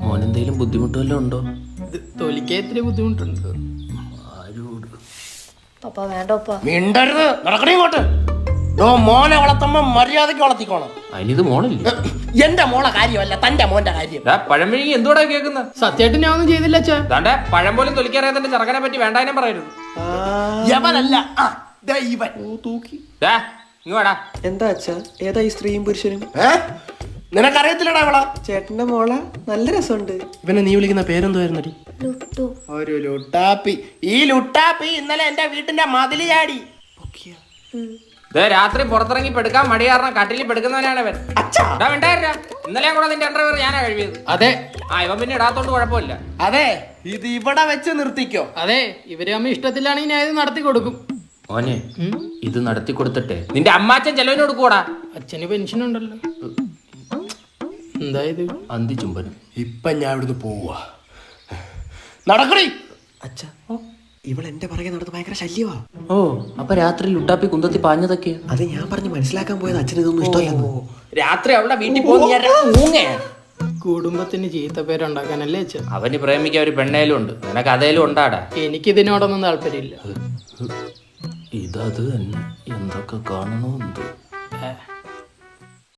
മോനെന്തേലും ബുദ്ധിമുട്ടുവല്ലോ ഉണ്ടോ? തൊലിക്കാൻ ഇത്തിരി ബുദ്ധിമുട്ടുണ്ട്. ആരോട് പപ്പ വേണ്ട പപ്പ. മിണ്ടരുത്, നടക്കണേ ഇങ്ങോട്ട്. മോനെ വളർത്തുമ്പോ മര്യാദക്ക് വളർത്തിക്കോണം. അതിനിത് മോനല്ലേ? എന്റെ മോളെ കാര്യമല്ല, തന്റെ മോന്റെ കാര്യം. പഴം വിഴുങ്ങി എന്തോടാ കേൾക്കുന്ന? സത്യമായിട്ട് ഞാൻ ഒന്നും ചെയ്തില്ല അച്ഛാ. ദാണ്ടെ പഴം പോലും തൊലിക്കറിയാതെ ചെറുക്കനെ പറ്റി വേണ്ടാനും പറയരുത്. യവനല്ല ഇവൻ. തൂക്കി ഇങ്ങ് വേടാ. എന്താ അച്ഛാ, ഏതാ ഈ സ്ത്രീയും പുരുഷനും? നിനക്കറിയത്തില്ലടാ അവളാ? ചേട്ടന്റെ മോള നല്ല രസമുണ്ട്. ഇവനെ നീ വിളിക്കുന്ന പേരെന്തുവായിരുന്നടി? ലുട്ടു. ഒരു ലുട്ടാപ്പി. ഈ ലുട്ടാപ്പി ഇന്നലെ എന്റെ വീട്ടിന്റെ മതില് ചാടി. രാത്രി പുറത്തിറങ്ങി പെടുക്കാൻ മടി കാരണം കട്ടിലിൽ പെടുക്കുന്നവനാണ് അവൻ. ഇന്നലെ കൂടെ നിന്റെ അണ്ടർവെയർ ഞാനാ കഴിവിയത്. അതെ. ഇവൻ പിന്നെ ഇടാത്തോണ്ട് കുഴപ്പമില്ല. അതെ, ഇത് ഇവിടെ വെച്ച് നിർത്തിക്കോ. അതെ, ഇവര് അമ്മ ഇഷ്ടത്തിലാണെങ്കിൽ ഞാൻ ഇത് നടത്തി കൊടുക്കും. ഓനെ ഇത് നടത്തി കൊടുത്തിട്ടെ നിന്റെ അമ്മാച്ചൻ ചെലവിന് കൊടുക്കൂടാ. അച്ഛന് പെൻഷൻ ഉണ്ടല്ലോ. എന്തായത്? അന്തി ചുംബനം. ഇപ്പൊ ഞാൻ ഇവിടുന്ന് പോവാ. നടക്കണേ. അച്ഛാ, ഇവൾ എന്റെ പുറകെ നടന്ന് ഭയങ്കര ശല്യവാ. ഓ, അപ്പൊ രാത്രി ലുട്ടാപ്പി കുന്തത്തി പാഞ്ഞതൊക്കെ അത് ഞാൻ പറഞ്ഞ് മനസ്സിലാക്കാൻ പോയത് അച്ഛന് ഇതൊന്നും ഇഷ്ടമല്ലെന്ന്. രാത്രി അവളുടെ വീട്ടിൽ പോകുന്ന കുടുംബത്തിന് ചീത്ത പേരുണ്ടാക്കാനല്ലേ അച്ഛൻ? അവന് പ്രേമിക്കാൻ ഒരു പെണ്ണേലും ഉണ്ട്, നിനക്ക് അതേലും ഉണ്ടാടാ. എനിക്കിതിനോടൊന്നും താല്പര്യമില്ല. ഇതത് തന്നെ എന്തൊക്കെ കാണണമെന്തോ.